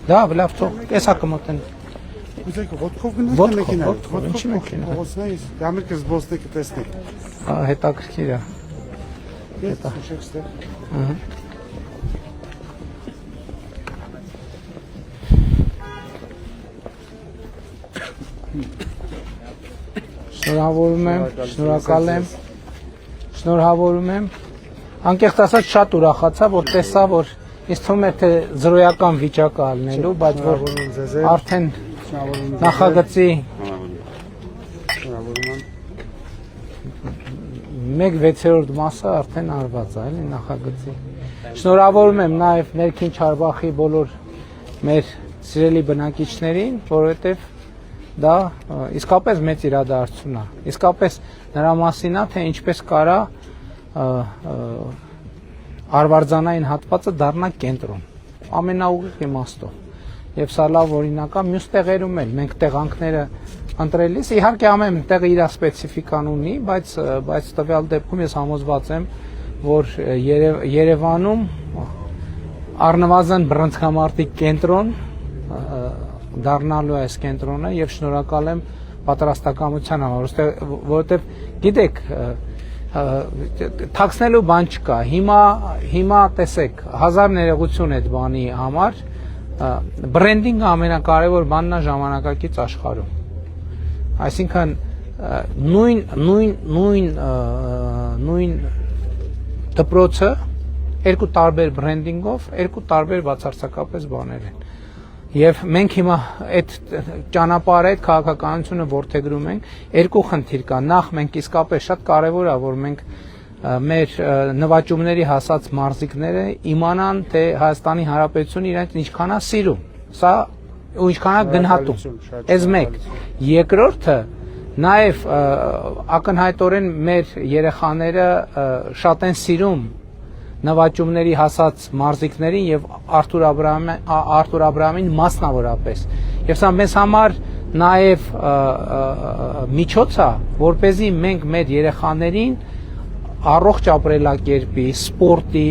Да, լավ թող, էսա կմոտեն։ Ուզեք ոտքով գնաք թե մեքենայով։ Ինչի մեքենա։ Փողոցներից դամիրքը զբոսնեկը տեսնեք։ Հետաքրքիր է։ Ես շեշտեք ստեղ։ Ահա։ Շնորհավորում եմ, շնորհակալ եմ։ Շնորհավորում եմ։ Անկեղծ ասած շատ ուրախացա, որ տեսա, որ ինձ թվում է թե զրոյական վիճակը ալնելու, բայց որ արդեն նախագծի 1/6 մասը արդեն արված է, էլի նախագծի։ Շնորհավորում եմ նաև Ներքին Չարբախի բոլոր մեր սիրելի բնակիչներին, որովհետև դա իսկապես մեծ իրադարձություն է։ Իսկապես նրա մասին է, թե ինչպես կարա արվարձանային հատվածը դառնա կենտրոն, ամենաուղիղ իմաստով։ Եվ սա լավ օրինակ է, մյուս տեղերում էլ մենք տեղանքները ընտրելիս, իհարկե ամեն տեղը իր սպეციფիկան ունի, բայց տվյալ դեպքում ես համոզված եմ, որ Երևանում առնվազն բռնցքամարտի կենտրոն դառնալու է այս կենտրոնը եւ շնորհակալ եմ պատրաստակամության համար, որովհետեւ գիտեք թաքցնելու բան չկա։ Հիմա տեսեք, հազար ներողություն այդ բանի համար, բրենդինգը ամենակարևոր բանն է ժամանակակից աշխարհում։ Այսինքն նույն դպրոցը երկու տարբեր բրենդինգով, երկու տարբեր բացարձակապես բաներ են։ Եվ մենք հիմա այդ ճանապարհը, այդ քաղաքականությունը ворթեգրում ենք, երկու խնդիր կա։ Նախ մենք իսկապես շատ կարևոր է, որ մենք մեր նվաճումների հասած մարզիկները իմանան, թե Հայաստանի Հանրապետությունը իրենց ինչքան է սիրում։ Սա ու ինչքան է գնահատում։ Այս մեկ։ Երկրորդը նաև ակնհայտորեն մեր երեխաները շատ են սիրում նվաճումների հասած մարզիկներին եւ Արթուր Աբրահամին մասնավորապես։ Եվ սա մեզ համար նաեւ միջոց է, որպեսզի մենք մեր երեխաներին առողջ ապրելակերպի, սպորտի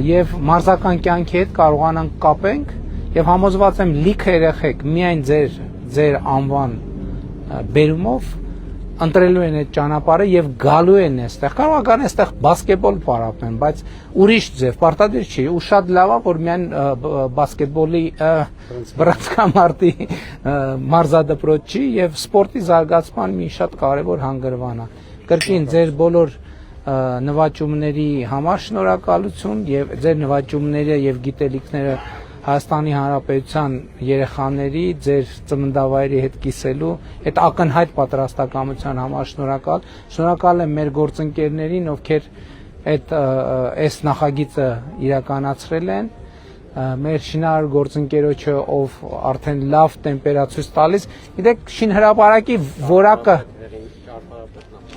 եւ մարզական կյանքի հետ կարողանանք կապենք եւ համոզված եմ լիքը երեխեք միայն ձեր անվան բերումով ընտրելու են այդ ճանապարհը եւ գալու են այստեղ։ Կարող է գան այստեղ բասկետբոլ պարապեն, բայց ուրիշ ձև պարտադիր չի։ Ու շատ լավ է, որ միայն բասկետբոլի բռնցքամարտի մարզադպրոց չի եւ սպորտի զարգացման մի շատ կարեւոր հանգրվան է։ Կրկին ձեր բոլոր նվաճումների համար շնորհակալություն եւ ձեր նվաճումները եւ գիտելիքները Հայաստանի Հանրապետության երեխաների, ձեր ծննդավայրի հետ կիսելու, այդ ակնհայտ պատրաստակամության համար շնորհակալ։ Շնորհակալ եմ մեր գործընկերներին, ովքեր այս նախագիծը իրականացրել են, մեր շինարար գործընկերոջը, ով արդեն լավ տեմպերացույց տալիս։ Գիտեք, շինհրապարակի որակը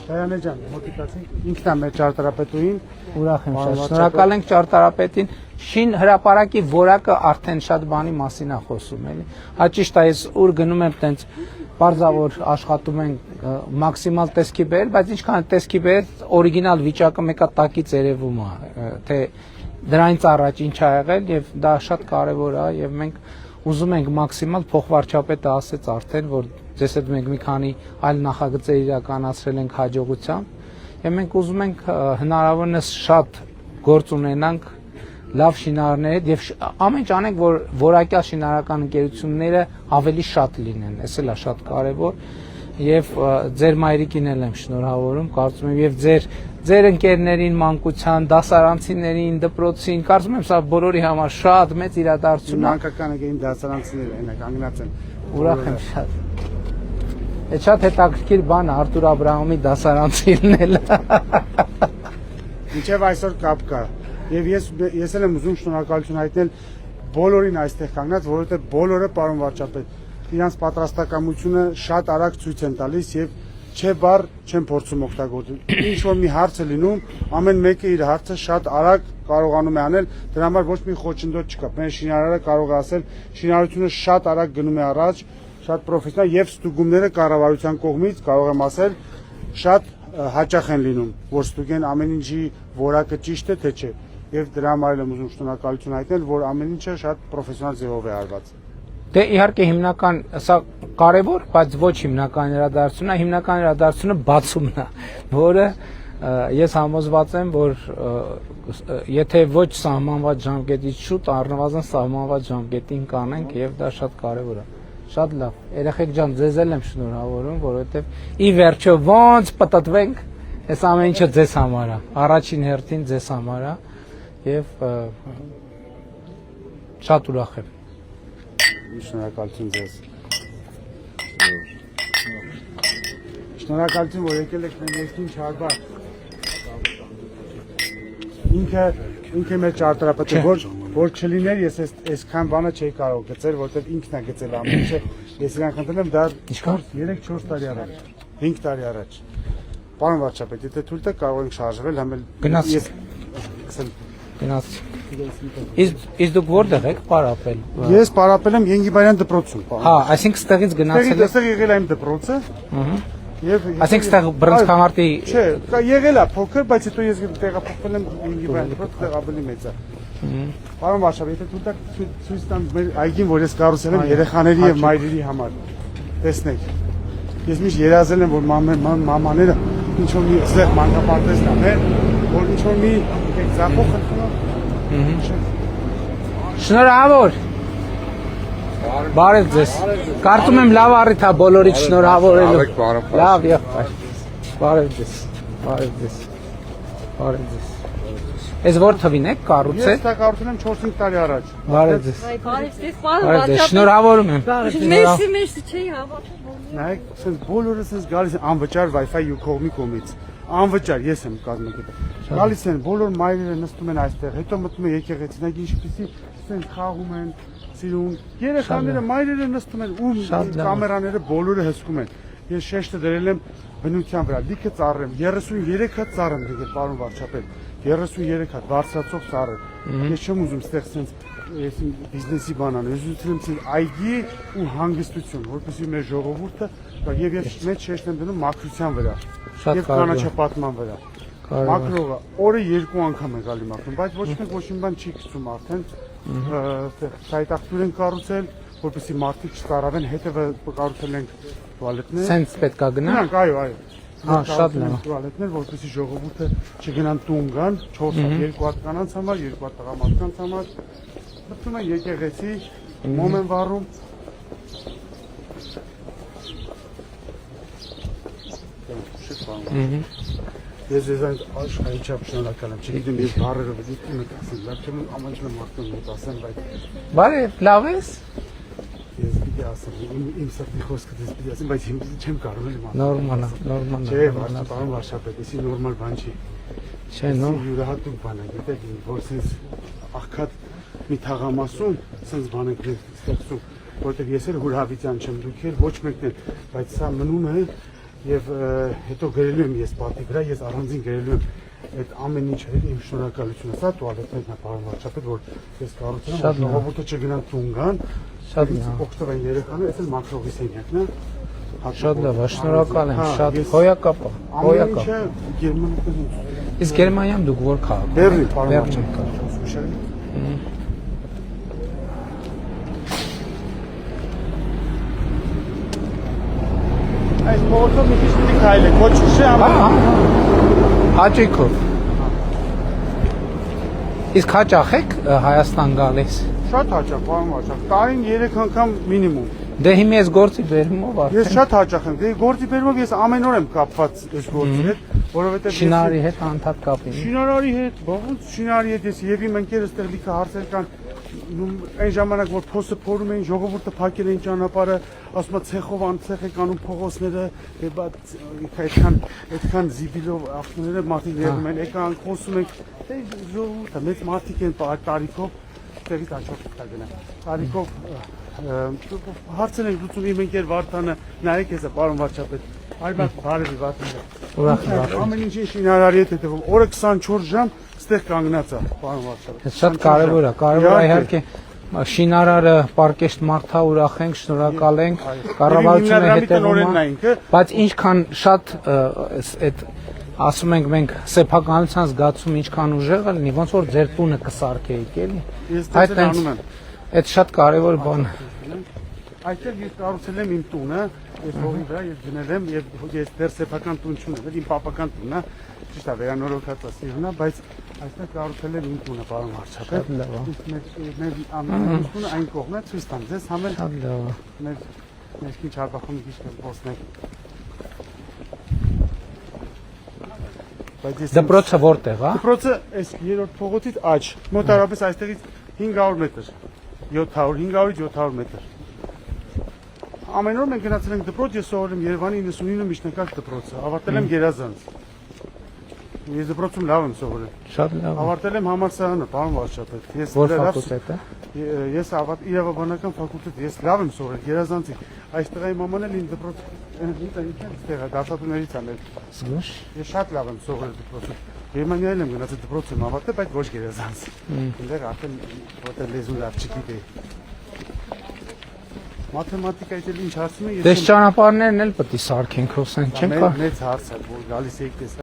Դայանե ջան, մոտիկացինք, ինքն է մեր ճարտարապետուհին, ուրախ եմ շատ։ Շնորհակալ ենք ճարտարապետին։ Շինհրապարակի որակը արդեն շատ բանի մասին է խոսում, էլի։ Հաճիշտ է, ես ուր գնում եմ, տենց բարձավոր աշխատում ենք մաքսիմալ տեսքի բեր, բայց ինչքան տեսքի բեր, օրիգինալ վիճակը մեկա տակից երևում է, թե դրանից առաջ ինչ ա եղել եւ դա շատ կարեւոր է եւ մենք ուզում ենք մաքսիմալ փոխվարչապետը ասեց արդեն, որ ձեզ հետ մենք մի քանի այլ նախագծեր իրականացրել ենք հաջողությամբ եւ մենք ուզում ենք հնարավորինս շատ գործ ունենանք լավ շինարարներ հետ եւ ամեն ինչ անենք, որ որակյալ շինարարական ընկերությունները ավելի շատ լինեն, էս էլ է շատ կարեւոր եւ ձեր մայրիկին էլ եմ շնորհավորում, կարծում եմ եւ ձեր ընկերներին, մանկության, դասարանցիներին, դպրոցին, կարծում եմ սա բոլորի համար շատ մեծ իրադարձություն է։ Մանկական եկին դասարանցիները այնա կանգնած են։ Ուրախ եմ շատ։ Այդ շատ հետաքրքիր բան է Արթուր Աբրահամի դասարանցի լինելը։ Մինչև այսօր կապ կա։ Եվ ես էլ եմ ուզում շնորհակալություն հայտնել բոլորին այստեղ կանգնած, որովհետև բոլորը, պարոն վարչապետ, իրանց պատրաստակամությունը շատ արագ ցույց են տալիս եւ չէ բառ չեն փորձում օգտագործել։ Ինչ որ մի հարց է լինում, ամեն մեկը իր հարցը շատ արագ կարողանում է անել, դրա համար ոչ մի խոչընդոտ չկա։ Մեր շինարարը կարող է ասել, շինարարությունը շատ արագ գնում է առաջ, շատ պրոֆեսիոնալ եւ ստուգումները կառավարության կողմից կարող եմ ասել շատ հաճախ են լինում, որ ստուգեն ամեն ինչի որակը ճիշտ է թե չէ։ եւ դրա համար եմ ուզում շնորհակալություն հայտնել, որ ամեն ինչը շատ պրոֆեսիոնալ ձևով է արված։ Դե իհարկե հիմնական սա կարևոր, բայց ոչ հիմնական իրադարձությունն է, հիմնական իրադարձությունը բացումն է, որը ես համոզված եմ, որ եթե ոչ սահմանված ժամկետից շուտ, առնվազն սահմանված ժամկետին կանենք եւ դա շատ կարևոր է։ Շատ լավ։ Երեխեք ջան, ձեզ էլ եմ շնորհավորում, որովհետեւ ի վերջո ոնց պատտվենք, այս ամեն ինչը ձեզ համար է։ Առաջին հերթին ձեզ համար է եւ շատ ուրախ եմ։ Շնորհակալություն ձեզ։ Շնորհակալություն, որ եկել եք մեր երկին Չարբար։ Ինքը մեր ճարտարապետը որ չլիներ, ես այսքան բանը չէի կարող գծել, որովհետև ինքն է գծել ամեն ինչը։ Ես իրան խնդրել եմ դա 3-4 տարի առաջ, 5 տարի առաջ։ Պարոն վարչապետ, եթե թույլ տաք կարող ենք շարժվել, համ էլ Գնաց։ Իսկ դուք որտեղ եք պարապել։ Ես պարապել եմ Ենգիբարյան դպրոցում։ Հա, այսինքն ստեղից գնացել եք։ Այստեղ եղել եմ դպրոցը։ Եվ Այսինքն ստեղ բռնցքամարտի Չէ, եղել է փոքր, բայց հետո ես տեղափոխվել եմ Ենգիբարյան դպրոց, այդտեղ ավելի մեծ է։ Պարոն վարչապետ, եթե թույլ տաք ցույց տամ մեր այգին, որ ես կառուցել եմ երեխաների եւ մայրերի համար։ Տեսնեք։ Ես միշտ երազել եմ, որ մամաները ինչ որ մի զեղ մանկապարտեզ տանեն, որ ինչ որ մի զապող խնդրում։ Շնորհավոր։ Բարև ձեզ։ Կարծում եմ լավ առիթ է բոլորիդ շնորհավորելու։ Լավ եղբայր։ Բարև ձեզ։ Բարև ձեզ։ Բարև ձեզ։ Այս որ թվին եք կառուցել։ Ես դա կառուցել եմ 4-5 տարի առաջ։ Բարև ձեզ։ Բարև ձեզ, Բարև ձեզ։ Շնորհավորում եմ։ Մերսի չի հավատում։ Նայեք, ասես բոլորը ասես գալիս են անվճար Wi-Fi ու կողմի կողմից։ Անվճար, ես եմ կազմակերպել։ Գալիս են բոլոր մայրերը նստում են այստեղ, հետո մտնում են եկեղեցի, նայեք ինչպեսի ասեն խաղում են, սիրուն։ Երեխաները մայրերը նստում են ու կամերաները բոլորը հսկում են։ Ես շեշտը դրել եմ բնության վրա, լիքը ծառ եմ, 33 հատ ծառ եմ դրել, պարոն վարչապետ, 33 հատ բարձրացող ծառ եմ։ Ես չեմ ուզում ստեղ sense ես բիզնեսի բան անեմ, ես ուզում եմ այգի ու հանգստություն, որպեսզի մեր ժողովուրդը եւ ես մեծ շեշտ եմ դնում մաքրության վրա եւ կանաչապատման վրա։ Մաքրողը օրը 2 անգամ է գալի մաքրում, բայց ոչ մեկ ոչ մի բան չի գցում արդեն, սայտախտուր են կառուցել, որպեսզի մարդիկ չծարավեն, հետևը կառուցել ենք տուալետներ։ Սենց պետք է գնանք։ Այո։ Հա, շատ լավ։ Տուալետներ, որպեսզի ժողովուրդը չգնան տուն գան, 4 հատ, 2 հատ կանանց համար, 2 հատ տղամարդկանց համար։ Մտնում են եկեղեցի, մոմ են վառում։ Ես ձեզ աշխարհի չափ շնորհակալ եմ, չգիտեմ ես բառերով դիտում եք ասել, լավ չեմ ամենջում մարդուն մոտ ասեմ, բայց Բարև, լավ ես։ ես պիտի ասեմ, իմ սրտի խոսքը դες պիտի ասեմ, բայց չեմ կարող եմ ասել։ Նորմալ է, նորմալ է։ Չէ, պարոն վարչապետ, էսի նորմալ բան չի։ Չէ, նո։ Յուրահատուկ բան է, գիտեք, որ sense աղքատ մի թաղամասում sense բան ենք ստեղծում, որտեղ ես էլ հուրհավիտյան չեմ, դուք էլ ոչ մեկն էլ, բայց սա մնում է եւ հետո գրելու եմ ես պատի վրա, ես առանձին գրելու եմ այդ ամեն ինչը իմ շնորհակալությունը, սա տուալետներն է, պարոն վարչապետ, որ ես կառուցել եմ, ժողովուրդը չգնան տուն գան, շատ լավ։ օգտվեն երեխաները, այս էլ մաքրողի սենյակն է։ Շատ լավ, շնորհակալ եմ, շատ հոյակապ է, հոյակապ։ Ամեն ինչը Գերմանիայում։ Իսկ Գերմանիայում դուք որ քաղաք։ Բեռլին, պարոն Բեռլին։ վարչապետ։ Այս փողոցով մի քիչ մի քայլ է, ոչ չէ, Հա, հաճույքով։ Իսկ հաճախ եք Հայաստան գալիս։ շատ հաճախ, պարոն վարչապետ, տարին 3 անգամ մինիմում։ Դե հիմա ես գործի բերումով արդեն։ Ես շատ հաճախ եմ, դե գործի բերումով ես ամեն օր եմ կապված այս գործի հետ, որովհետև Շինարարի հետ անդադ կապ ունի։ Շինարարի հետ, ողջ շինարարի հետ ես եւ իմ ընկերս այդտեղ լիքը հարցեր կան, այն ժամանակ որ փոստը փորում էին, ժողովուրդը փակել էին ճանապարհը, ասում են ցեխով անցեղ եք անում փողոցները, եւ այդքան զիբիլով ավտոները մարդիկ եղում են, եկան խոսում ենք, դե ժողովուրդը մեծ մարդիկ են տարիքով, տեղից աչքով կգնան։ Տարիքով հարցեր ենք լուծում իմ ընկեր Վարդանը, նայեք հեսա պարոն վարչապետ, այլ բարևի Վարդանը։ Ուրախ եմ։ Ամեն ինչին շինարարի հետ հետևում, օրը 24 ժամ ստեղ կանգնած է, պարոն վարչապետ։ Շատ կարևոր է, իհարկե շինարարը պարկեշտ մարդա ուրախ ենք, շնորհակալ ենք, կառավարությունը հետևում է, բայց ինչքան շատ այդ ասում ենք մենք սեփականության զգացում ինչքան ուժեղ է լինի, ոնց որ ձեր տունը կսարքեիք էլի։ Ես Այդ դες անում եմ։ այդ շատ կարևոր բան է։ Այստեղ ես կառուցել եմ իմ տունը, ես հողի վրա ես գնել եմ եւ ես դեռ սեփական տուն չունեմ, իմ պապական տունն է, ճիշտ է, վերանորոգած է սիրունա, բայց այստեղ կառուցել եմ իմ տունը, պարոն վարչապետ։ Շատ լավ է։ Մեր ամենուստունը այն կողմն է, ցույց տամ ձեզ, համել Շատ լավ է։ մեր ներքին Չարբախում քիչ կոսնենք։ Բայց ես Դպրոցը որտեղ է։ դպրոցը այս երրորդ փողոցից աջ, մոտարապես այստեղից 500 մետր, 500-ից 700 մետր։ Ամեն օր մենք գնացել ենք դպրոց, ես սովորել եմ Երևանի 99 միջնակարգ դպրոցը, ավարտել եմ Գերազանց։ Ես դպրոցում լավ եմ սովորել։ Շատ լավ է։ Ավարտել եմ համալսարանը, պարոն վարչապետ։ Որ ֆակուլտետ է։ Ես իրավաբանական ֆակուլտետ, ես լավ եմ սովորել Գերազանցի։ Այստեղ իմ մաման էլ ինձ դպրոց ինձ դասատուներից անել։ Զգուշ։ Ես շատ լավ եմ սովորել դպրոցում։ Գերմանիայել եմ գնացել դպրոց եմ ավարտել, բայց ոչ Գերազանց։ Այնտեղ արդեն որտեղ լեզու լավ չգիտեի։ Մաթեմատիկայից էլ ինչ հարցում է, Դες ճանապարհներն էլ պետք է սարքենք, հոսենք, չենք կա։ մեծ հարց է, որ գալիս եք տեսա